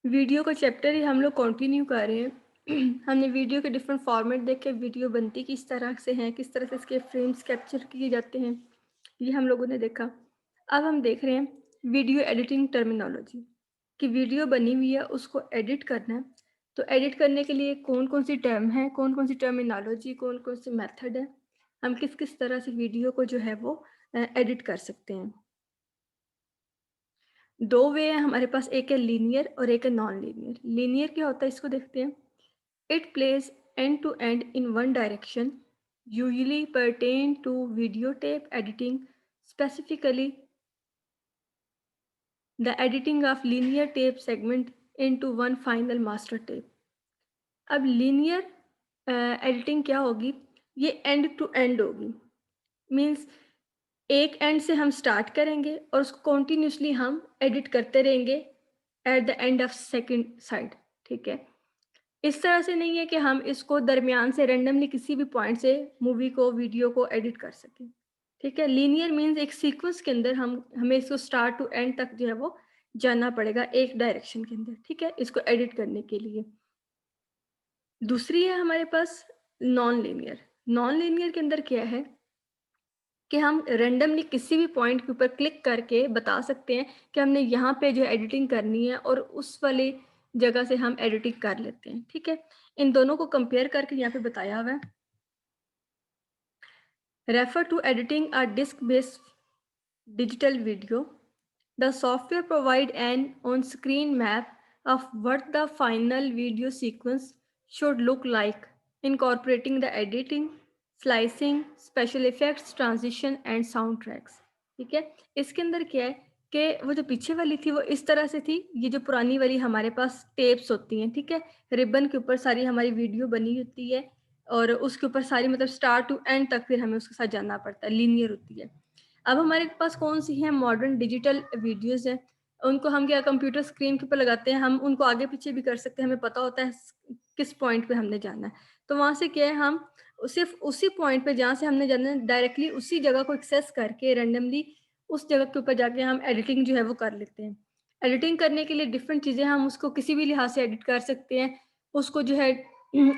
Video का chapter ही हम लोग कंटिन्यू कर रहे हैं। हमने वीडियो के डिफरेंट फॉर्मेट देखे, वीडियो बनती किस तरह से हैं, किस तरह से इसके फ्रेम्स कैप्चर किए जाते हैं, ये हम लोगों ने देखा। अब हम देख रहे हैं वीडियो एडिटिंग टर्मिनोलॉजी कि वीडियो बनी हुई है उसको एडिट करना है। तो एडिट करने के लिए कौन कौन सी टर्म है, कौन कौन सी टर्मिनोलॉजी, कौन कौन सी मेथड है, हम किस किस तरह से वीडियो को जो है वो एडिट कर सकते हैं। दो वे है हमारे पास, एक है लीनियर और एक है नॉन लीनियर। लीनियर क्या होता है इसको देखते हैं। It place end to end in one direction, usually pertain to videotape editing, specifically the editing of linear tape segment into one final master tape. अब लीनियर एडिटिंग क्या होगी, ये एंड टू एंड होगी। मीन्स एक and से हम start करेंगे और उसको कॉन्टिन्यूसली हम एडिट करते रहेंगे at the end of second side. ठीक है, इस तरह से नहीं है कि हम इसको दरमियान से रेंडमली किसी भी पॉइंट से मूवी को, वीडियो को एडिट कर सकें। ठीक है, लीनियर मीन्स एक सीक्वेंस के अंदर हमें इसको स्टार्ट टू एंड तक जो है वो जाना पड़ेगा एक डायरेक्शन के अंदर। ठीक है, इसको एडिट करने के लिए। दूसरी है हमारे पास नॉन लीनियर। नॉन लीनियर के अंदर क्या है कि हम रेंडमली किसी भी पॉइंट के ऊपर क्लिक करके बता सकते हैं कि हमने यहाँ पे जो एडिटिंग करनी है और उस वाली जगह से हम एडिटिंग कर लेते हैं। ठीक है, इन दोनों को कंपेयर करके यहाँ पे बताया हुआ है। Refer to editing a disc based digital video. The software provide an on-screen map of what the final video sequence should look like, incorporating the editing, slicing, special effects, transition and soundtracks. ठीक है, इसके अंदर क्या है कि वो जो पीछे वाली थी वो इस तरह से थी, ये जो पुरानी वाली हमारे पास टेप्स होती हैं, ठीक है, रिबन के ऊपर सारी हमारी वीडियो बनी होती है और उसके ऊपर सारी मतलब स्टार्ट टू एंड तक फिर हमें उसके साथ जाना पड़ता है, लीनियर होती है। अब हमारे पास कौन सी है, मॉडर्न डिजिटल वीडियोस हैं, उनको हम क्या कंप्यूटर स्क्रीन के ऊपर लगाते हैं, हम उनको आगे पीछे भी कर सकते हैं, हमें पता होता है किस पॉइंट पे हमने जाना है। तो वहाँ से क्या है, हम सिर्फ उसी पॉइंट पे जहाँ से हमने जाना है डायरेक्टली उसी जगह को एक्सेस करके रेंडमली उस जगह के ऊपर जाके हम एडिटिंग जो है वो कर लेते हैं। एडिटिंग करने के लिए डिफरेंट चीज़ें, हम उसको किसी भी लिहाज से एडिट कर सकते हैं, उसको जो है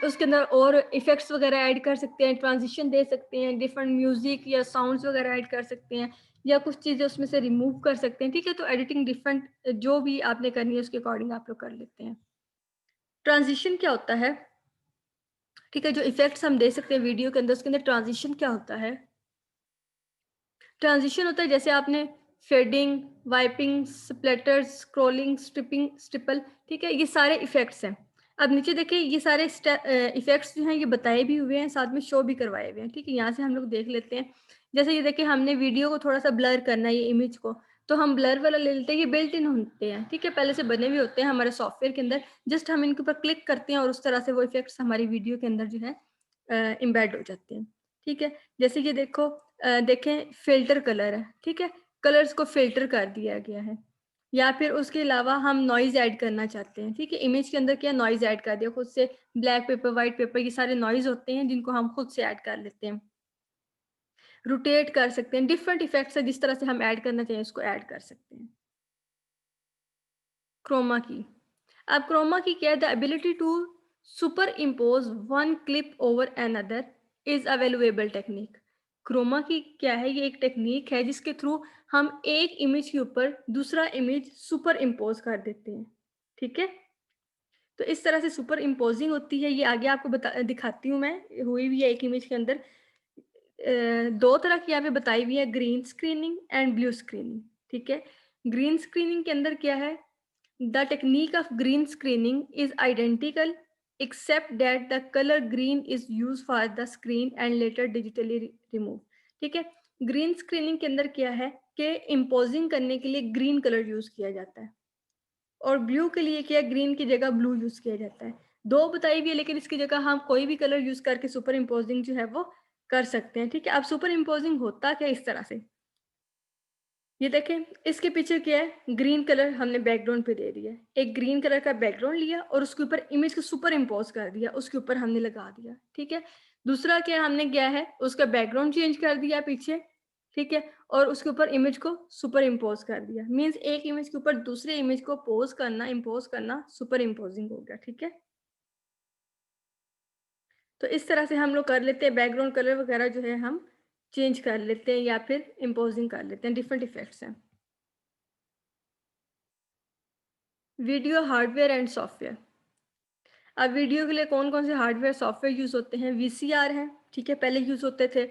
उसके अंदर और इफेक्ट्स वगैरह ऐड कर सकते हैं, ट्रांजिशन दे सकते हैं, डिफरेंट म्यूजिक या साउंड्स वगैरह ऐड कर सकते हैं, या कुछ चीज़ें उसमें से रिमूव कर सकते हैं। ठीक है, तो एडिटिंग डिफरेंट जो भी आपने करनी है उसके अकॉर्डिंग आप लोग कर लेते हैं। ट्रांजिशन क्या होता है, ठीक है, जो इफेक्ट्स हम दे सकते हैं वीडियो के अंदर, उसके अंदर ट्रांजिशन क्या होता है। ट्रांजिशन होता है जैसे आपने fading, wiping, splatters, scrolling, stripping, stipple, ठीक है, ये सारे इफेक्ट्स हैं। अब नीचे देखिए ये सारे इफेक्ट्स जो हैं ये बताए भी हुए हैं, साथ में शो भी करवाए हुए हैं। ठीक है, यहाँ से हम लोग देख लेते हैं। जैसे ये देखिए हमने वीडियो को थोड़ा सा ब्लर करना है, ये इमेज को, तो हम ब्लर वाला ले लेते हैं, ये बिल्ट इन होते हैं। ठीक है, पहले से बने हुए होते हैं हमारे सॉफ्टवेयर के अंदर, जस्ट हम इनके ऊपर क्लिक करते हैं और उस तरह से वो इफेक्ट्स हमारी वीडियो के अंदर जो है इम्बेड हो जाते हैं। ठीक है, जैसे ये देखो देखें फ़िल्टर कलर है, ठीक है? कलर्स को फ़िल्टर कर दिया गया है, या फिर उसके अलावा हम नॉइज़ ऐड करना चाहते हैं, ठीक है? इमेज के अंदर क्या नॉइज़ ऐड कर दिया खुद से, ब्लैक पेपर, व्हाइट पेपर, ये सारे नॉइज़ होते हैं जिनको हम खुद से ऐड कर लेते हैं। रोटेट कर सकते हैं, डिफरेंट इफ़ेक्ट्स है, जिस तरह से हम ऐड करना चाहिए उसको ऐड कर सकते हैं। क्रोमा की, अब क्रोमा की क्या है, the ability to superimpose one clip over another is a valuable technique. Chroma की क्या है, ये एक टेक्निक है जिसके थ्रू हम एक इमेज के ऊपर दूसरा इमेज सुपर इम्पोज कर देते हैं। ठीक है, तो इस तरह से सुपर इम्पोजिंग होती है, ये आगे आपको दिखाती हूँ मैं, हुई हुई है एक इमेज के अंदर। दो तरह की यहाँ पे बताई हुई है, green screening and blue screening. ठीक है, ग्रीन स्क्रीनिंग के अंदर क्या है, the technique of green screening is identical except that the color green is used for the screen and later digitally removed. ठीक है, ग्रीन स्क्रीनिंग के अंदर क्या है कि इम्पोजिंग करने के लिए ग्रीन कलर यूज किया जाता है और ब्लू के लिए क्या, ग्रीन की जगह ब्लू यूज किया जाता है। दो बताई हुई है, लेकिन इसकी जगह हम कोई भी कलर यूज करके सुपर इम्पोजिंग जो है वो कर सकते हैं। ठीक है, अब सुपर इम्पोजिंग होता क्या इस तरह से, ये देखें इसके पीछे क्या है, ग्रीन कलर हमने बैकग्राउंड पे दे दिया, एक ग्रीन कलर का बैकग्राउंड लिया और उसके ऊपर इमेज को सुपर इम्पोज कर दिया, उसके ऊपर हमने लगा दिया। ठीक है, दूसरा क्या हमने किया है, उसका बैकग्राउंड चेंज कर दिया पीछे ठीक है, और उसके ऊपर इमेज को सुपर इम्पोज कर दिया। मीन्स एक इमेज के ऊपर दूसरे इमेज को पोज करना, इम्पोज करना सुपर इम्पोजिंग हो गया। ठीक है, तो इस तरह से हम लोग कर लेते हैं। बैकग्राउंड कलर वगैरह जो है हम चेंज कर लेते हैं या फिर इम्पोजिंग कर लेते हैं। डिफरेंट इफेक्ट्स हैं। Video hardware and software. अब वीडियो के लिए कौन कौन से हार्डवेयर सॉफ्टवेयर यूज़ होते हैं? वीसीआर है, ठीक है, पहले यूज़ होते थे।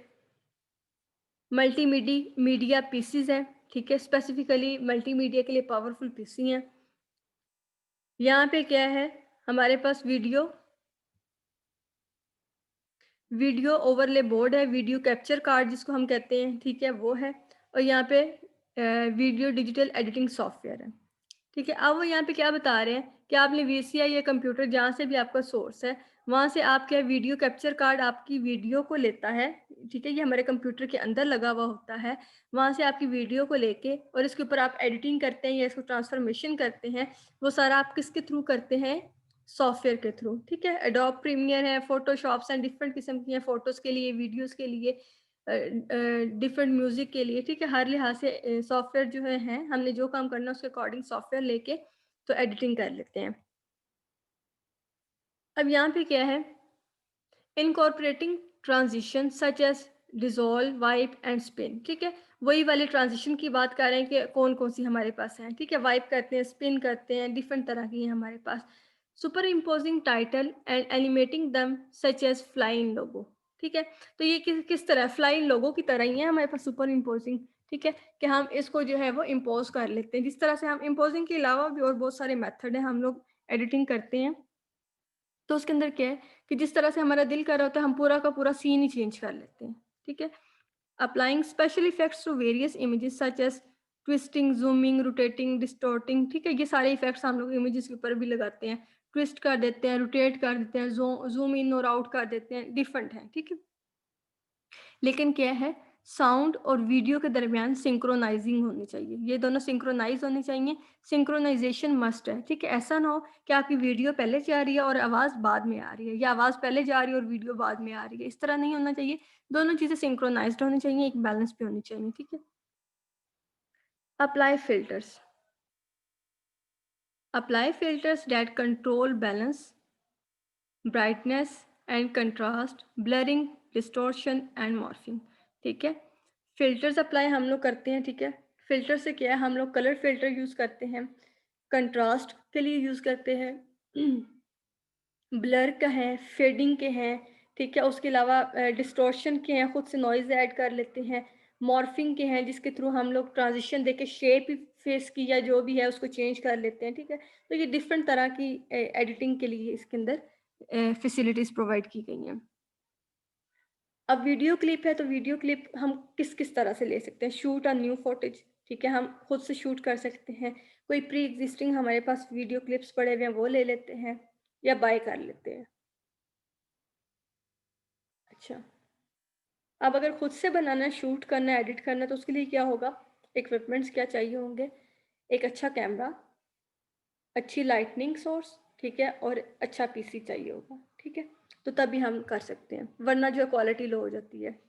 मीडिया पीसीज हैं, ठीक है, स्पेसिफिकली मल्टीमीडिया के लिए पावरफुल पीसी हैं। यहाँ पे क्या है, हमारे पास वीडियो ओवरले बोर्ड है, वीडियो कैप्चर कार्ड जिसको हम कहते हैं, ठीक है, वो है। और यहाँ पे वीडियो डिजिटल एडिटिंग सॉफ्टवेयर है। ठीक है, अब वो यहाँ पे क्या बता रहे हैं कि आपने वीसीआई या कंप्यूटर जहाँ से भी आपका सोर्स है वहाँ से आप क्या वीडियो कैप्चर कार्ड आपकी वीडियो को लेता है। ठीक है, ये हमारे कंप्यूटर के अंदर लगा हुआ होता है। वहाँ से आपकी वीडियो को लेके और इसके ऊपर आप एडिटिंग करते हैं या इसको ट्रांसफॉर्मेशन करते हैं, वो सारा आप किसके थ्रू करते हैं? सॉफ्टवेयर के थ्रू। ठीक है, एडोब प्रीमियर है, फोटोशॉप्स एंड डिफरेंट किस्म की हैं, फोटोज़ के लिए, वीडियोज़ के लिए, डिफरेंट म्यूजिक के लिए। ठीक है, हर लिहाज से सॉफ्टवेयर जो है हमने जो काम करना है उसके अकॉर्डिंग सॉफ्टवेयर लेके तो एडिटिंग कर लेते हैं। अब यहाँ पे क्या है, incorporating transition such as dissolve, wipe and spin. ठीक है, वही वाले ट्रांजिशन की बात कर रहे हैं कि कौन कौन सी हमारे पास हैं। ठीक है, वाइप करते हैं, स्पिन करते हैं, डिफरेंट तरह की हैं हमारे पास। Superimposing title and animating them such as flying लोगो। ठीक है, तो ये किस तरह फ्लाइंग लोगो की तरह ही है हमारे पास सुपर इम्पोजिंग। ठीक है, कि हम इसको जो है वो इम्पोज कर लेते हैं। जिस तरह से हम इम्पोजिंग के अलावा भी और बहुत सारे मेथड हैं हम लोग एडिटिंग करते हैं। तो उसके अंदर क्या है कि जिस तरह से हमारा दिल कर रहा होता है हम पूरा का पूरा सीन ही चेंज कर लेते हैं। ठीक है, applying special effects to various images such as twisting, zooming, rotating, distorting. ठीक है, ये सारे इफेक्ट्स हम लोग इमेजेस के ऊपर भी लगाते हैं। ट्विस्ट कर देते हैं, रोटेट कर देते हैं, जूम इन और आउट कर देते हैं, डिफरेंट है। ठीक है, लेकिन क्या है, साउंड और वीडियो के दरमियान सिंक्रोनाइजिंग होनी चाहिए। ये दोनों सिंक्रोनाइज होनी चाहिए। सिंक्रोनाइजेशन मस्ट है। ठीक है, ऐसा ना हो कि आपकी वीडियो पहले जा रही है और आवाज़ बाद में आ रही है, या आवाज़ पहले जा रही है और वीडियो बाद में आ रही है। इस तरह नहीं होना चाहिए। दोनों चीज़ें सिंक्रोनाइज्ड होनी चाहिए, एक बैलेंस पे होनी चाहिए। ठीक है, apply filters. Apply filters that control balance, brightness and contrast, blurring, distortion and morphing. ठीक है, फिल्टर्स अप्लाई हम लोग करते हैं। ठीक है, फिल्टर से क्या है, हम लोग कलर फिल्टर यूज़ करते हैं, कंट्रास्ट के लिए यूज़ करते हैं, ब्लर का है, फेडिंग के हैं। ठीक है, उसके अलावा डिस्टॉर्शन के हैं, खुद से नॉइज़ ऐड कर लेते हैं, मॉर्फिंग के हैं जिसके थ्रू हम लोग ट्रांजिशन देके शेप फेस की या जो भी है उसको चेंज कर लेते हैं। ठीक है, तो ये डिफरेंट तरह की एडिटिंग के लिए इसके अंदर फैसिलिटीज़ प्रोवाइड की गई हैं। अब वीडियो क्लिप है, तो वीडियो क्लिप हम किस किस तरह से ले सकते हैं? Shoot a new footage. ठीक है, हम खुद से शूट कर सकते हैं। कोई प्री एग्जिस्टिंग हमारे पास वीडियो क्लिप्स पड़े हुए हैं वो ले लेते हैं या बाय कर लेते हैं। अच्छा, अब अगर खुद से बनाना है, शूट करना है, एडिट करना है, तो उसके लिए क्या होगा? इक्विपमेंट्स क्या चाहिए होंगे? एक अच्छा कैमरा, अच्छी लाइटनिंग सोर्स, ठीक है, और अच्छा पीसी चाहिए होगा। ठीक है, तो तभी हम कर सकते हैं, वरना जो है क्वालिटी लो हो जाती है।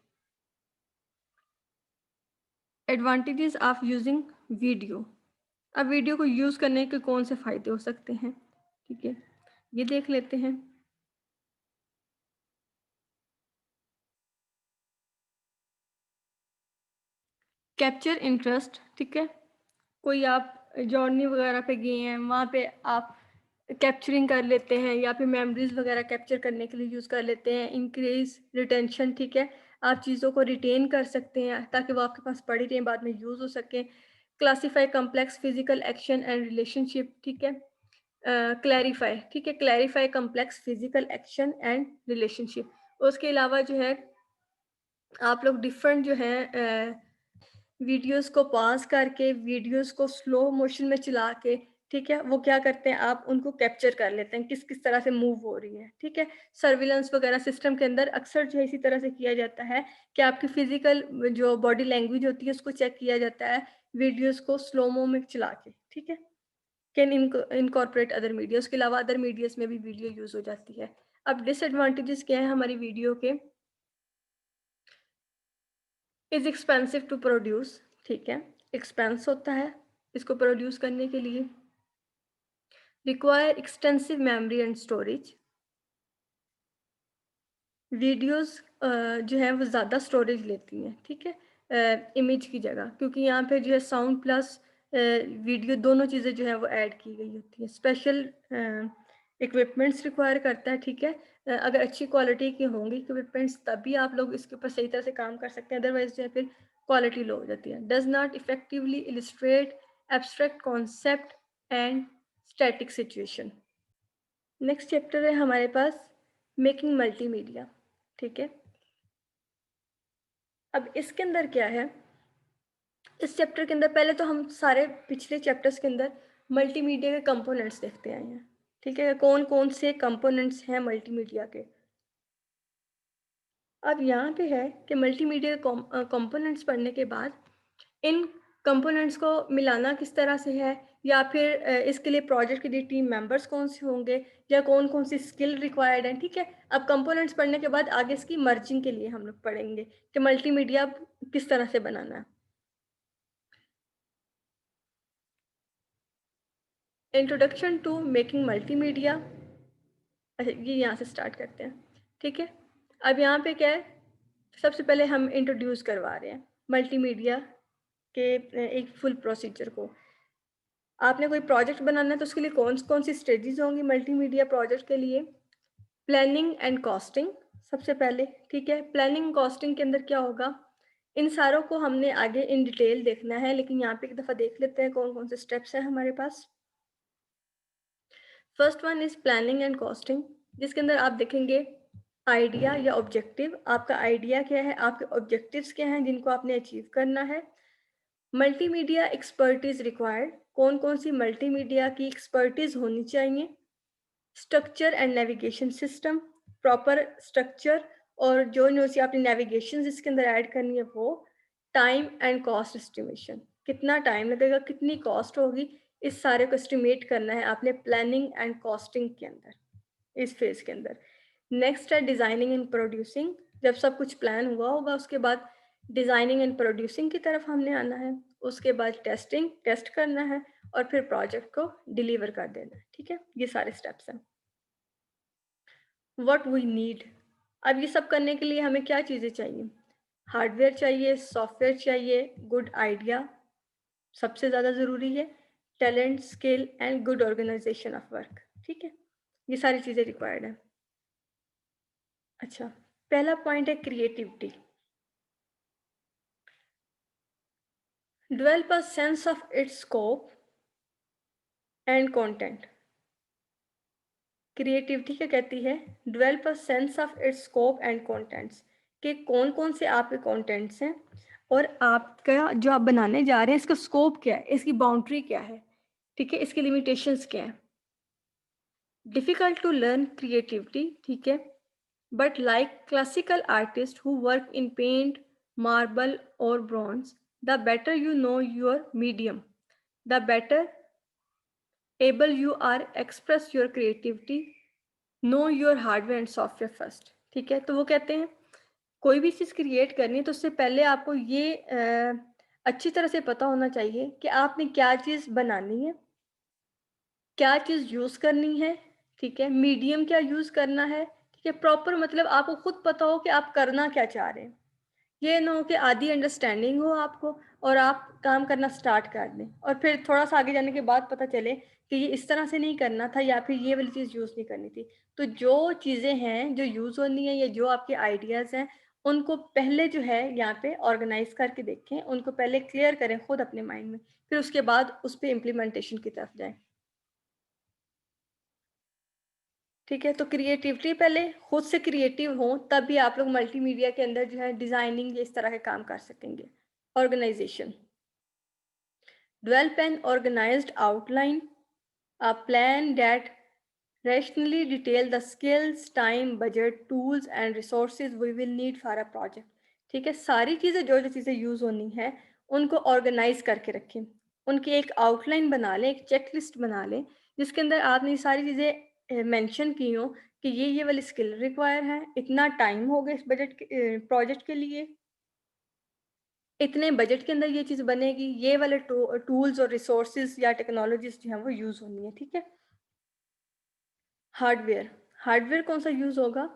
Advantages of using video. अब वीडियो को यूज़ करने के कौन से फ़ायदे हो सकते हैं? ठीक है, ये देख लेते हैं। Capture interest. ठीक है, कोई आप जर्नी वगैरह पे गए हैं, वहाँ पे आप कैप्चरिंग कर लेते हैं या फिर मेमोरीज वगैरह कैप्चर करने के लिए यूज़ कर लेते हैं। Increase retention. ठीक है, आप चीज़ों को रिटेन कर सकते हैं ताकि वो आपके पास पड़ी रहें, बाद में यूज़ हो सकें। Classify complex physical action and relationship. ठीक है, क्लैरिफाई। ठीक है, clarify complex physical action and relationship. उसके अलावा जो है आप लोग डिफरेंट जो है वीडियोस को पॉज़ करके, वीडियोस को स्लो मोशन में चला के, ठीक है, वो क्या करते हैं, आप उनको कैप्चर कर लेते हैं, किस-किस तरह से मूव हो रही है। ठीक है, सर्विलेंस वगैरह सिस्टम के अंदर अक्सर जो है इसी तरह से किया जाता है कि आपकी फ़िज़िकल जो बॉडी लैंग्वेज होती है उसको चेक किया जाता है, वीडियोस को स्लो-मो में चला के। ठीक है, कैन इनकॉर्पोरेट अदर मीडिया, उसके अलावा अदर मीडियाज़ में भी वीडियो यूज़ हो जाती है। अब डिसएडवांटेजेस क्या है हमारी वीडियो के? इज एक्सपेंसिव टू प्रोड्यूस, ठीक है, एक्सपेंस होता है इसको प्रोड्यूस करने के लिए। Require extensive memory and storage, videos जो है वो ज़्यादा स्टोरेज लेती हैं, ठीक है, इमेज की जगह, क्योंकि यहाँ पे जो है साउंड प्लस वीडियो दोनों चीज़ें जो है वो ऐड की गई होती हैं। स्पेशल इक्विपमेंट्स रिक्वायर करता है, ठीक है। अगर अच्छी क्वालिटी की होंगी इक्विपमेंट्स तभी आप लोग इसके ऊपर सही तरह से काम कर सकते हैं, अदरवाइज जो है फिर क्वालिटी लो हो जाती है। Does not effectively illustrate abstract concept and static situation. Next chapter है हमारे पास मेकिंग मल्टीमीडिया, ठीक है। अब इसके अंदर क्या है, इस चैप्टर के अंदर पहले तो हम सारे पिछले चैप्टर्स के अंदर मल्टीमीडिया के कंपोनेंट्स देखते आए हैं, ठीक है, कौन कौन से कंपोनेंट्स हैं मल्टीमीडिया के। अब यहाँ पे है कि मल्टीमीडिया कंपोनेंट्स पढ़ने के बाद इन कंपोनेंट्स को मिलाना किस तरह से है, या फिर इसके लिए प्रोजेक्ट के लिए टीम मेंबर्स कौन से होंगे, या कौन कौन सी स्किल रिक्वायर्ड है, ठीक है। अब कंपोनेंट्स पढ़ने के बाद आगे इसकी मर्जिंग के लिए हम लोग पढ़ेंगे कि मल्टीमीडिया किस तरह से बनाना है। इंट्रोडक्शन टू मेकिंग मल्टीमीडिया, ये यहाँ से स्टार्ट करते हैं, ठीक है। अब यहाँ पे क्या है, सबसे पहले हम इंट्रोड्यूस करवा रहे हैं मल्टीमीडिया के एक फुल प्रोसीजर को। आपने कोई प्रोजेक्ट बनाना है तो उसके लिए कौन कौन सी स्टेजेस होंगी मल्टीमीडिया प्रोजेक्ट के लिए। प्लानिंग एंड कॉस्टिंग सबसे पहले, ठीक है। प्लानिंग कॉस्टिंग के अंदर क्या होगा, इन सारों को हमने आगे इन डिटेल देखना है, लेकिन यहाँ पे एक दफ़ा देख लेते हैं कौन कौन से स्टेप्स हैं हमारे पास। First one is planning and costing, जिसके अंदर आप देखेंगे आइडिया या ऑब्जेक्टिव, आपका आइडिया क्या है, आपके ऑब्जेक्टिव्स क्या हैं जिनको आपने अचीव करना है। मल्टीमीडिया एक्सपर्टीज रिक्वायर्ड, कौन कौन सी मल्टीमीडिया की एक्सपर्टीज होनी चाहिए। Structure and navigation system, proper structure और जो जो सी आपने नेविगेशन इसके अंदर ऐड करनी है वो। टाइम एंड कॉस्ट एस्टिमेशन, कितना टाइम लगेगा, कितनी कॉस्ट होगी, इस सारे को एस्टिमेट करना है आपने प्लानिंग एंड कॉस्टिंग के अंदर, इस फेज के अंदर। नेक्स्ट है डिज़ाइनिंग एंड प्रोड्यूसिंग, जब सब कुछ प्लान हुआ होगा उसके बाद डिज़ाइनिंग एंड प्रोड्यूसिंग की तरफ हमने आना है। उसके बाद टेस्टिंग, टेस्ट करना है, और फिर प्रोजेक्ट को डिलीवर कर देना है, ठीक है। ये सारे स्टेप्स हैं। व्हाट वी नीड, अब ये सब करने के लिए हमें क्या चीज़ें चाहिए। हार्डवेयर चाहिए, सॉफ्टवेयर चाहिए, गुड आइडिया सबसे ज़्यादा ज़रूरी है, talent, skill and good organisation of work, ठीक है। ये सारी चीज़ें रिक्वायर्ड है। अच्छा, पहला पॉइंट है creativity. Develop a sense of its scope and content. Creativity क्या कहती है, develop a sense of its scope and contents, कि कौन कौन से आपके कंटेंट्स हैं और आपका जो आप बनाने जा रहे हैं इसका स्कोप क्या है, इसकी बाउंड्री क्या है, ठीक है, इसकी लिमिटेशंस क्या है। डिफ़िकल्ट टू लर्न क्रिएटिविटी, ठीक है, but like classical artists who work in paint, marble, or bronze, the better you know your medium, the better able you are express your creativity. Know your hardware and software first, ठीक है। तो वो कहते हैं कोई भी चीज़ create करनी है तो उससे पहले आपको ये अच्छी तरह से पता होना चाहिए कि आपने क्या चीज़ बनानी है, क्या चीज़ यूज़ करनी है, ठीक है, मीडियम क्या यूज़ करना है, ठीक है। प्रॉपर मतलब आपको खुद पता हो कि आप करना क्या चाह रहे हैं, ये ना हो कि आधी अंडरस्टैंडिंग हो आपको और आप काम करना स्टार्ट कर दें और फिर थोड़ा सा आगे जाने के बाद पता चले कि ये इस तरह से नहीं करना था या फिर ये वाली चीज़ यूज़ नहीं करनी थी। तो जो चीज़ें हैं जो यूज़ होनी है या जो आपके आइडियाज़ हैं उनको पहले जो है यहाँ पे ऑर्गेनाइज करके देखें, उनको पहले क्लियर करें खुद अपने माइंड में, फिर उसके बाद उस पर इम्प्लीमेंटेशन की तरफ जाएं, ठीक है। तो क्रिएटिविटी पहले खुद से क्रिएटिव हो तभी आप लोग मल्टीमीडिया के अंदर जो है डिज़ाइनिंग इस तरह के काम कर सकेंगे। Organisation, develop an organized outline, a plan that rationally detail the skills, time, budget, tools and resources we will need for a project, ठीक है। सारी चीज़ें जो जो चीज़ें यूज़ होनी है उनको ऑर्गेनाइज करके रखें, उनकी एक आउटलाइन बना लें, एक चेक लिस्ट बना लें जिसके अंदर आपने ये सारी चीज़ें मेंशन की हों कि ये वाली स्किल रिक्वायर है, इतना टाइम होगा इस बजट के प्रोजेक्ट के लिए, इतने बजट के अंदर ये चीज़ बनेगी, ये वाले टूल्स और रिसोर्सेज या टेक्नोलॉजीज जो हैं वो यूज़ होनी है, ठीक है। हार्डवेयर, हार्डवेयर कौन सा यूज़ होगा?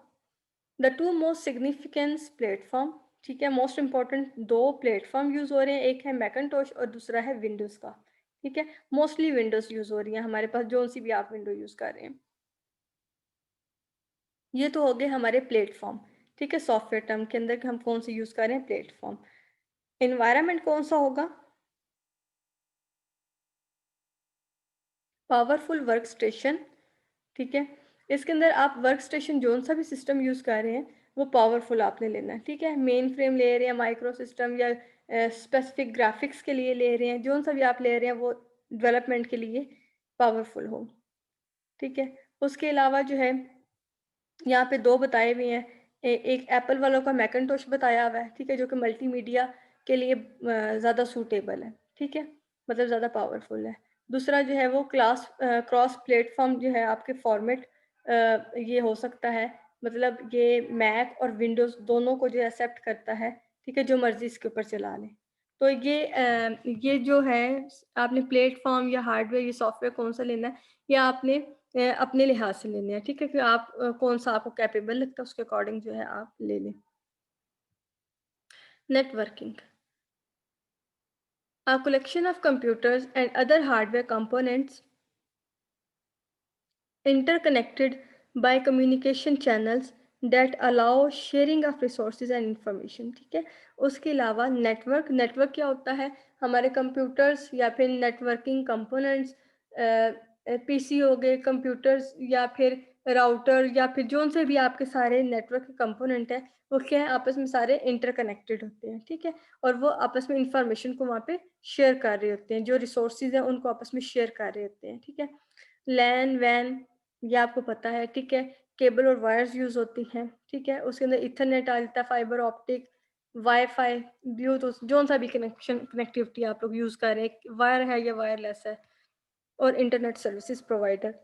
The two most significance platform, ठीक है, मोस्ट इंपॉर्टेंट दो प्लेटफॉर्म यूज़ हो रहे हैं, एक है मैकनटोश और दूसरा है विंडोज़ का, ठीक है। मोस्टली विंडोज़ यूज़ हो रही है हमारे पास, जो सी भी आप विंडो यूज़ कर रहे हैं। ये तो हो गए हमारे प्लेटफॉर्म, ठीक है, सॉफ्टवेयर टर्म के अंदर कि हम कौन से यूज़ कर रहे हैं, प्लेटफॉर्म। एनवायरनमेंट कौन सा होगा? पावरफुल वर्क स्टेशन, ठीक है। इसके अंदर आप वर्क स्टेशन जो सा भी सिस्टम यूज़ कर रहे हैं वो पावरफुल आपने लेना है, ठीक है। मेन फ्रेम ले रहे हैं, माइक्रो सिस्टम या स्पेसिफिक ग्राफिक्स के लिए ले रहे हैं, जो सा भी आप ले रहे हैं वो डेवलपमेंट के लिए पावरफुल हो, ठीक है। उसके अलावा जो है यहाँ पे दो बताए हुए हैं, एक एप्पल वालों का मैकनटोश बताया हुआ है, ठीक है, जो कि मल्टीमीडिया के लिए ज़्यादा सूटेबल है, ठीक है, मतलब ज़्यादा पावरफुल है। दूसरा जो है वो क्रॉस प्लेटफॉर्म जो है आपके फॉर्मेट ये हो सकता है, मतलब ये मैक और विंडोज़ दोनों को जो एक्सेप्ट करता है, ठीक है, जो मर्ज़ी इसके ऊपर चला लें। तो ये जो है आपने प्लेटफॉर्म या हार्डवेयर या सॉफ्टवेयर कौन सा लेना है, या आपने अपने लिहाज से लेने हैं, ठीक है, कि आप कौन सा आपको कैपेबल लगता है उसके अकॉर्डिंग जो है आप ले लें। Networking, a collection of computers and other hardware components interconnected by communication channels that allow sharing of resources and information, ठीक है। उसके अलावा नेटवर्क क्या होता है? हमारे कंप्यूटर्स या फिर नेटवर्किंग कंपोनेंट्स, पीसी हो गए, कंप्यूटर्स या फिर राउटर या फिर जो से भी आपके सारे नेटवर्क के कंपोनेंट हैं, वो क्या है, आपस में सारे इंटरकनेक्टेड होते हैं, ठीक है। और वो आपस में इंफॉर्मेशन को वहाँ पे शेयर कर रहे होते हैं, जो रिसोर्सेज हैं उनको आपस में शेयर कर रहे होते हैं, ठीक है। लैन वैन, ये आपको पता है, ठीक है। केबल और वायर्स यूज़ होती हैं, ठीक है। उसके अंदर इथरनेट आ जाता है, फाइबर ऑप्टिक, वाईफाई, ब्लूटूथ, जो सा भी कनेक्टिविटी आप लोग यूज़ कर रहे हैं, वायर है या वायरलेस है, और इंटरनेट सर्विसेज प्रोवाइडर,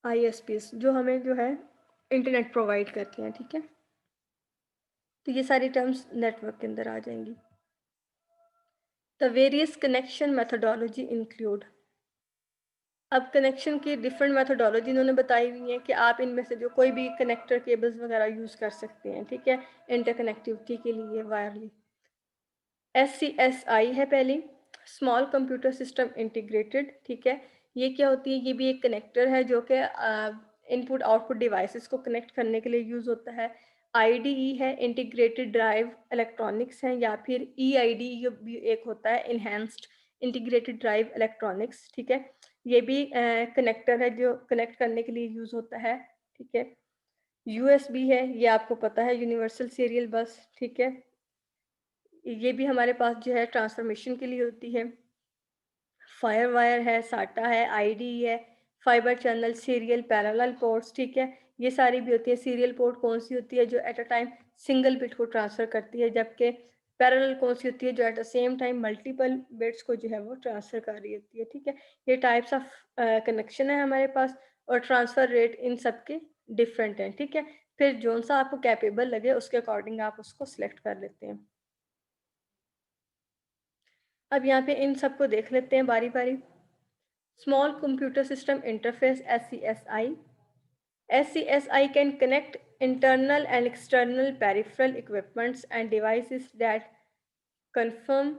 आईएसपीज, जो हमें जो है इंटरनेट प्रोवाइड करते हैं, ठीक है। तो ये सारी टर्म्स नेटवर्क के अंदर आ जाएंगी। The various connection methodology include, अब कनेक्शन की डिफरेंट मेथोडोलॉजी इन्होंने बताई हुई है कि आप इनमें से जो कोई भी कनेक्टर केबल्स वगैरह यूज़ कर सकते हैं, ठीक है, इंटरकनेक्टिविटी के लिए वायरली। SCSI है पहली, स्मॉल कंप्यूटर सिस्टम इंटीग्रेटेड, ठीक है। ये क्या होती है? ये भी एक कनेक्टर है जो कि इनपुट आउटपुट डिवाइसेस को कनेक्ट करने के लिए यूज़ होता है। IDE है, इंटीग्रेटेड ड्राइव इलेक्ट्रॉनिक्स हैं, या फिर EID ये भी एक होता है, इन्हेंस्ड इंटीग्रेटेड ड्राइव इलेक्ट्रॉनिक्स, ठीक है। ये भी कनेक्टर है जो कनेक्ट करने के लिए यूज़ होता है, ठीक है। USB है, ये आपको पता है, यूनिवर्सल सीरियल बस, ठीक है। ये भी हमारे पास जो है ट्रांसफॉर्मेशन के लिए होती है। फायर वायर है, साटा है, आईडी है, fibre channel, serial parallel ports, ठीक है। ये सारी भी होती है। सीरियल पोर्ट कौन सी होती है? जो eight a time single bit को ट्रांसफ़र करती है, जबकि पैरेलल कौन सी होती है? जो at the same time multiple bits को जो है वो ट्रांसफ़र कर रही होती है, ठीक है। ये टाइप्स ऑफ कनेक्शन है हमारे पास, और ट्रांसफ़र रेट इन सब के डिफरेंट हैं, ठीक है। फिर जो सा आपको कैपेबल लगे उसके अकॉर्डिंग आप उसको सिलेक्ट कर लेते हैं। अब यहाँ पे इन सबको देख लेते हैं बारी बारी। Small computer system interface, SCSI. SCSI can connect internal and external peripheral equipments and devices that conform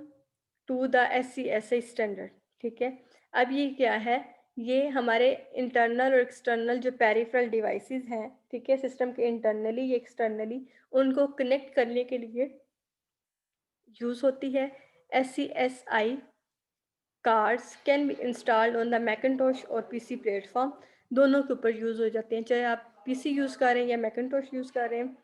to the SCSI standard, ठीक है। अब ये क्या है? ये हमारे इंटरनल और एक्सटर्नल जो पेरिफेरल डिवाइसेस हैं, ठीक है, सिस्टम के इंटरनली या एक्सटर्नली, उनको कनेक्ट करने के लिए यूज़ होती है। SCSI cards can be installed on the Macintosh और पीसी प्लेटफॉर्म, दोनों के ऊपर यूज़ हो जाते हैं, चाहे आप पीसी यूज़ कर रहे हैं या मैकिन्टोश यूज़ कर रहे हैं।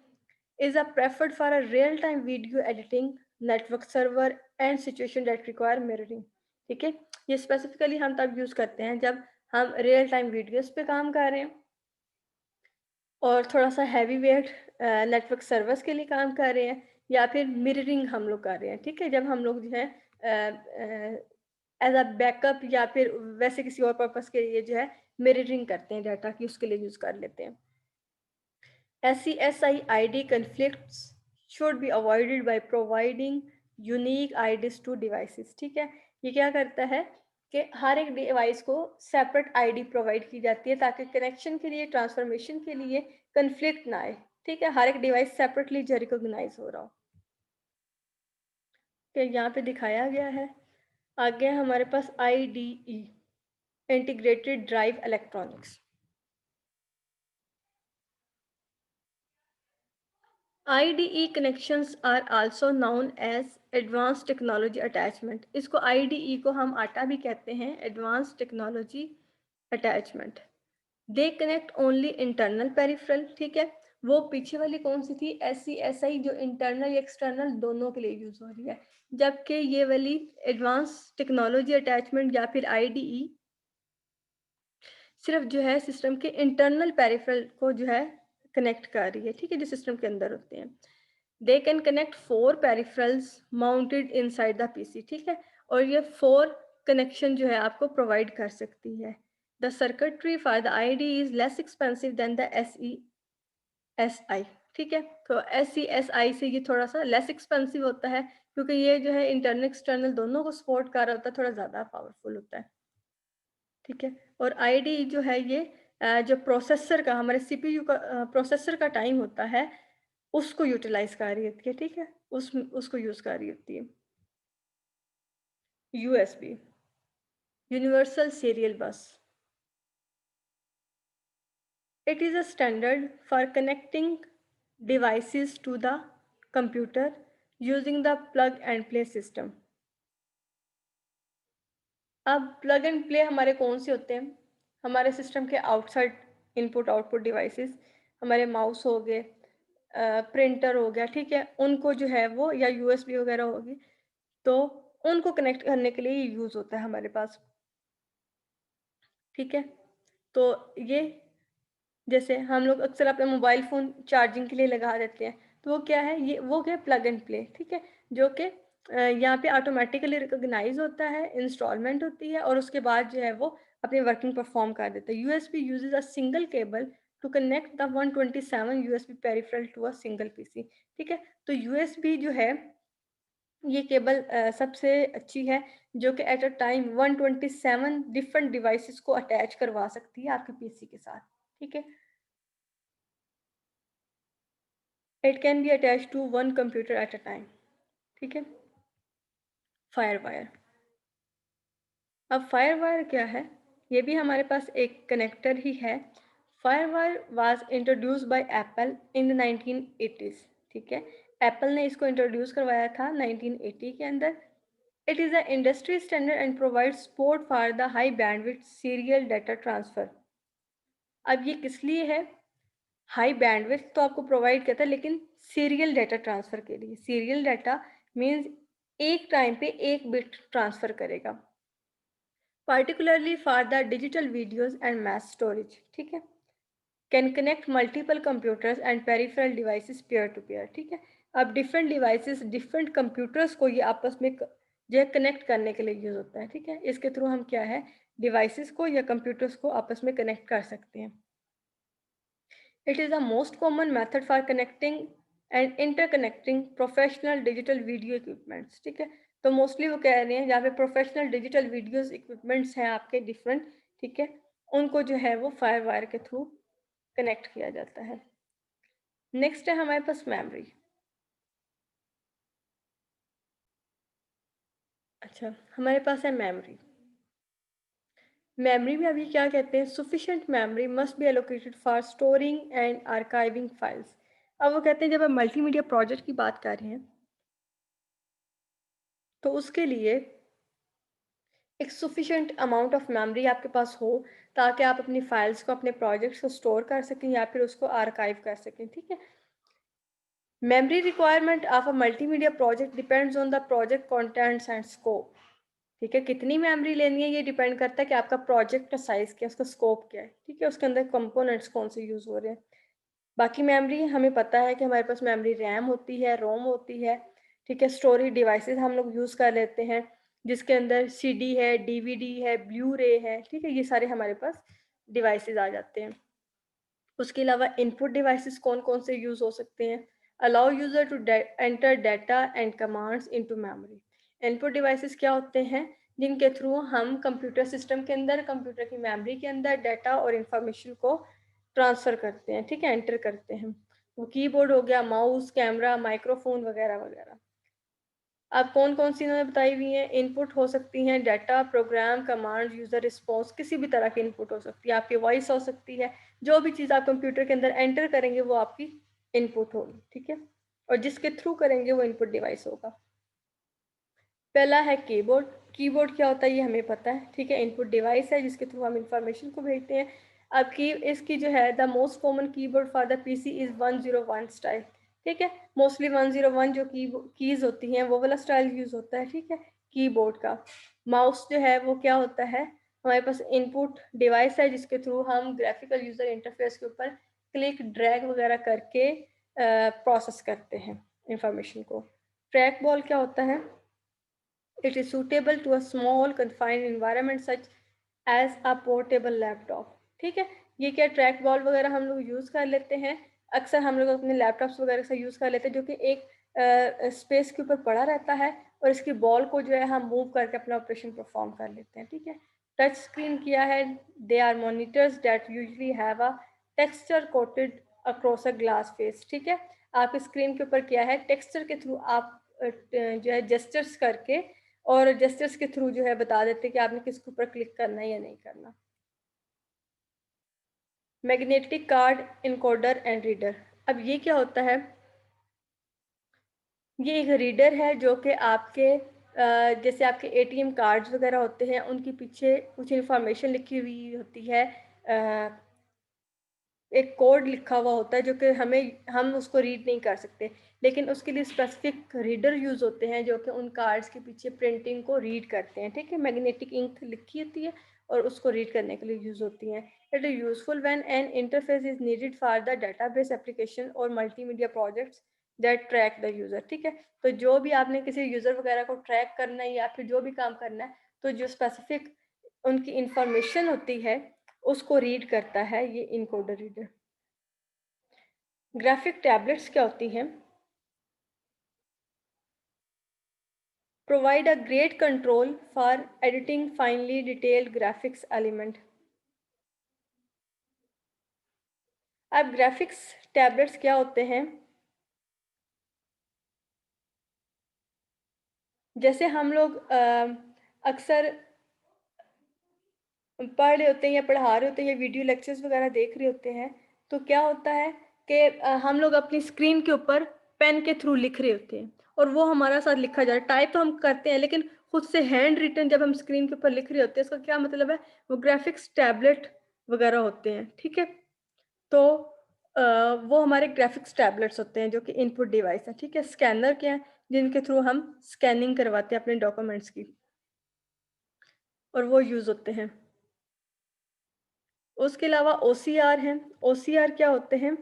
Is a preferred for a real time video editing, network server and situation that require mirroring, ठीक है। ये स्पेसिफिकली हम तब यूज़ करते हैं जब हम रियल टाइम वीडियोस पे काम कर रहे हैं, और थोड़ा सा हैवी वेट नेटवर्क सर्वर्स के लिए काम कर रहे हैं, या फिर मिररिंग हम लोग कर रहे हैं, ठीक है, जब हम लोग जो है एज अ बैकअप या फिर वैसे किसी और पर्पस के लिए जो है मिररिंग करते हैं डाटा की, उसके लिए यूज़ कर लेते हैं। SCSI ID conflicts should be avoided by providing unique IDs to devices। ठीक है, ये क्या करता है कि हर एक डिवाइस को सेपरेट आईडी प्रोवाइड की जाती है ताकि कनेक्शन के लिए, ट्रांसफॉर्मेशन के लिए कंफ्लिक्ट ना आए। ठीक है, हर एक डिवाइस सेपरेटली जो रिकॉग्नाइज हो रहा हो। तो यहाँ पे दिखाया गया है। आगे हमारे पास IDE, integrated drive electronics. IDE connections are also known as Advanced Technology Attachment। इसको IDE को हम आटा भी कहते हैं, Advanced Technology Attachment। They connect only internal peripheral। ठीक है, वो पीछे वाली कौन सी थी, SCSI, जो इंटरनल एक्सटर्नल दोनों के लिए यूज हो रही है, जबकि ये वाली एडवांस टेक्नोलॉजी अटैचमेंट या फिर IDE सिर्फ जो है सिस्टम के इंटरनल पेरिफेरल को जो है कनेक्ट कर रही है। ठीक है, जो सिस्टम के अंदर होते हैं। They can connect 4 peripherals mounted inside the PC. ठीक है, और ये 4 कनेक्शन जो है आपको प्रोवाइड कर सकती है। The circuitry for the ID is less expensive than the SESI। ठीक है, तो SESI से ये थोड़ा सा लेस एक्सपेंसिव होता है क्योंकि ये जो है इंटरनल एक्सटर्नल दोनों को सपोर्ट कर रहा होता है, थोड़ा ज़्यादा पावरफुल होता है। ठीक है, और ID जो है ये जो प्रोसेसर का, हमारे CPU का प्रोसेसर का टाइम होता है उसको यूटिलाइज कर रही होती है। ठीक है, उसको यूज कर रही होती है। USB, यूनिवर्सल सीरियल बस। It is a standard for connecting devices to the computer using the plug and play system। अब प्लग एंड प्ले हमारे कौन से होते हैं, हमारे सिस्टम के आउटसाइड इनपुट आउटपुट डिवाइसेस, हमारे माउस हो गए, प्रिंटर हो गया। ठीक है, उनको जो है वो, या USB वगैरह होगी, तो उनको कनेक्ट करने के लिए यूज़ होता है हमारे पास। ठीक है, तो ये जैसे हम लोग अक्सर अपने मोबाइल फ़ोन चार्जिंग के लिए लगा देते हैं, तो वो क्या है, ये वो क्या, प्लग एंड प्ले। ठीक है, जो कि यहाँ पे ऑटोमेटिकली रिकॉग्नाइज होता है, इंस्टॉलमेंट होती है और उसके बाद जो है वो अपनी वर्किंग परफॉर्म कर देता है। USB uses a single cable to connect the 127 USB peripheral to a single PC। ठीक है, तो USB जो है ये केबल सबसे अच्छी है जो कि at a time 127 different devices को अटैच करवा सकती है आपके PC के साथ। ठीक है, it can be attach to one computer at a time. ठीक है, फायर वायर। अब फायर वायर क्या है, ये भी हमारे पास एक कनेक्टर ही है। Fire wire was introduce by apple in the 1980s। ठीक है, एप्पल ने इसको इंट्रोड्यूस करवाया था 1980 के अंदर। It is a industry standard and provide support for the high bandwidth serial data transfer. अब ये किस लिए है, हाई बैंडविड्थ तो आपको प्रोवाइड करता है, लेकिन सीरियल डाटा ट्रांसफ़र के लिए। सीरियल डाटा मीन्स एक टाइम पे एक बिट ट्रांसफ़र करेगा, particularly for the digital videos and mass storage। ठीक है, can connect multiple computers and peripheral devices peer to peer. ठीक है, अब डिफरेंट डिवाइसेस, डिफरेंट कंप्यूटर्स को ये आपस में जो है कनेक्ट करने के लिए यूज़ होता है। ठीक है, इसके थ्रू हम क्या है, डिवाइसेस को या कंप्यूटर्स को आपस में कनेक्ट कर सकते हैं। It is the most common method for connecting and interconnecting professional digital video equipments. ठीक है, तो मोस्टली वो कह रहे हैं जहाँ पे प्रोफेशनल डिजिटल वीडियोस इक्विपमेंट्स हैं आपके डिफरेंट। ठीक है, उनको जो है वो फायर वायर के थ्रू कनेक्ट किया जाता है। नेक्स्ट है हमारे पास मेमोरी। अच्छा, हमारे पास है मेमोरी। मेमोरी में अभी क्या कहते हैं, sufficient memory must be allocated for storing and archiving files. अब वो कहते हैं जब हम मल्टीमीडिया प्रोजेक्ट की बात कर रहे हैं तो उसके लिए एक सफिशिएंट अमाउंट ऑफ मेमोरी आपके पास हो ताकि आप अपनी फाइल्स को, अपने प्रोजेक्ट्स को स्टोर कर सकें या फिर उसको आर्काइव कर सकें। ठीक है, memory requirement of a multimedia project depends on the project contents and scope. ठीक है, कितनी मेमोरी लेनी है ये डिपेंड करता है कि आपका प्रोजेक्ट का साइज़ क्या है, उसका स्कोप क्या है। ठीक है, उसके अंदर कंपोनेंट्स कौन से यूज़ हो रहे हैं। बाकी मेमोरी हमें पता है कि हमारे पास मेमोरी रैम होती है, रोम होती है। ठीक है, स्टोरेज डिवाइसेस हम लोग यूज़ कर लेते हैं जिसके अंदर CD है, DVD है, ब्लू रे है। ठीक है, ये सारे हमारे पास डिवाइसेस आ जाते हैं। उसके अलावा इनपुट डिवाइसेस कौन कौन से यूज़ हो सकते हैं, allow user to enter data and commands into memory. Input devices क्या होते हैं? जिनके थ्रू हम कंप्यूटर सिस्टम के अंदर, कंप्यूटर की मेमोरी के अंदर डाटा और इंफॉर्मेशन को ट्रांसफ़र करते हैं, ठीक है, एंटर करते हैं। वो कीबोर्ड हो गया, माउस, कैमरा, माइक्रोफोन वगैरह वगैरह। अब कौन कौन सी इन्होंने बताई हुई हैं? इनपुट हो सकती हैं data, program, command, user response, किसी भी तरह की इनपुट हो सकती है, आपकी वॉइस हो सकती है, जो भी चीज़ आप कंप्यूटर के अंदर एंटर करेंगे वो आपकी इनपुट होगी, ठीक है, और जिसके थ्रू करेंगे वो इनपुट डिवाइस होगा। पहला है कीबोर्ड। कीबोर्ड क्या होता है ये हमें पता है, ठीक है, इनपुट डिवाइस है जिसके थ्रू हम इंफॉर्मेशन को भेजते हैं। अब की इसकी जो है the most common keyboard for the PC is 101 style, ठीक है, मोस्टली 101 जो कीज़ होती हैं वो वाला स्टाइल यूज़ होता है, ठीक है, कीबोर्ड का। माउस जो है वो क्या होता है, हमारे पास इनपुट डिवाइस है जिसके थ्रू हम ग्राफिकल यूज़र इंटरफेस के ऊपर क्लिक, ड्रैग वगैरह करके प्रोसेस करते हैं इंफॉर्मेशन को। ट्रैक बॉल क्या होता है? It is suitable to a small confined environment such as a portable laptop. ठीक है, ये क्या ट्रैक बॉल वगैरह हम लोग यूज़ कर लेते हैं, अक्सर हम लोग अपने लैपटॉप्स वगैरह से यूज़ कर लेते हैं, जो कि एक स्पेस के ऊपर पड़ा रहता है और इसकी बॉल को जो है हम मूव करके अपना ऑपरेशन परफॉर्म कर लेते हैं, ठीक है। टच स्क्रीन किया है? They are monitors that usually have a texture coated across a glass face, ठीक है, आपकी स्क्रीन के ऊपर क्या है, टेक्सचर के थ्रू आप जो है जेस्चर्स करके और जेस्चर्स के थ्रू जो है बता देते हैं कि आपने किसके ऊपर क्लिक करना है या नहीं करना। Magnetic card encoder and reader. अब ये क्या होता है? ये एक रीडर है जो कि आपके जैसे आपके एटीएम कार्ड्स वगैरह होते हैं उनके पीछे कुछ इन्फॉर्मेशन लिखी हुई होती है, एक कोड लिखा हुआ होता है जो कि हम उसको रीड नहीं कर सकते, लेकिन उसके लिए स्पेसिफिक रीडर यूज़ होते हैं जो कि उन कार्ड्स के पीछे प्रिंटिंग को रीड करते हैं, ठीक है, मैग्नेटिक इंक लिखी होती है और उसको रीड करने के लिए यूज़ होती हैं। It is useful when an interface is needed for the database application और multimedia projects that track the user, ठीक है, तो जो भी आपने किसी यूज़र वगैरह को ट्रैक करना है या फिर जो भी काम करना है, तो जो स्पेसिफिक उनकी इंफॉर्मेशन होती है उसको रीड करता है ये इनकोडर रीडर। ग्राफिक टैबलेट्स क्या होती हैं? Provide a great control for editing finally detailed graphics element. अब ग्राफिक्स टैबलेट्स क्या होते हैं? जैसे हम लोग अक्सर पढ़ रहे होते हैं या पढ़ा रहे होते हैं या वीडियो लेक्चर्स वगैरह देख रहे होते हैं, तो क्या होता है कि हम लोग अपनी स्क्रीन के ऊपर पेन के थ्रू लिख रहे होते हैं और वो हमारा साथ लिखा जा रहा है, टाइप तो हम करते हैं लेकिन खुद से हैंड रिटन जब हम स्क्रीन के ऊपर लिख रहे होते हैं इसका क्या मतलब है, वो ग्राफिक्स टैबलेट वगैरह होते हैं, ठीक है, तो वो हमारे ग्राफिक्स टैबलेट्स होते हैं जो कि इनपुट डिवाइस है, ठीक है, स्कैनर क्या है, जिनके थ्रू हम स्कैनिंग करवाते हैं अपने डॉक्यूमेंट्स की और वो यूज़ होते हैं। उसके अलावा ओसीआर हैं। ओसीआर क्या होते हैं?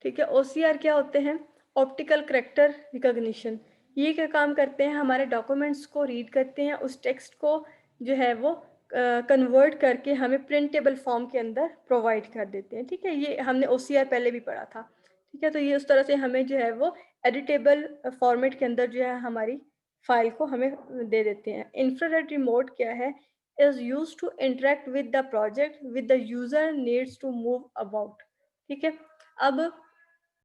ठीक है, ओसीआर क्या होते हैं? Optical character recognition. ये क्या काम करते हैं? हमारे डॉक्यूमेंट्स को रीड करते हैं, उस टेक्स्ट को जो है वो कन्वर्ट करके हमें प्रिंटेबल फॉर्म के अंदर प्रोवाइड कर देते हैं, ठीक है, ये हमने ओसीआर पहले भी पढ़ा था, ठीक है, तो ये उस तरह से हमें जो है वो एडिटेबल फॉर्मेट के अंदर जो है हमारी फाइल को हमें दे देते हैं। इंफ्रारेड रिमोट क्या है? Is use to interact with the project with the user needs to move about, ठीक है। अब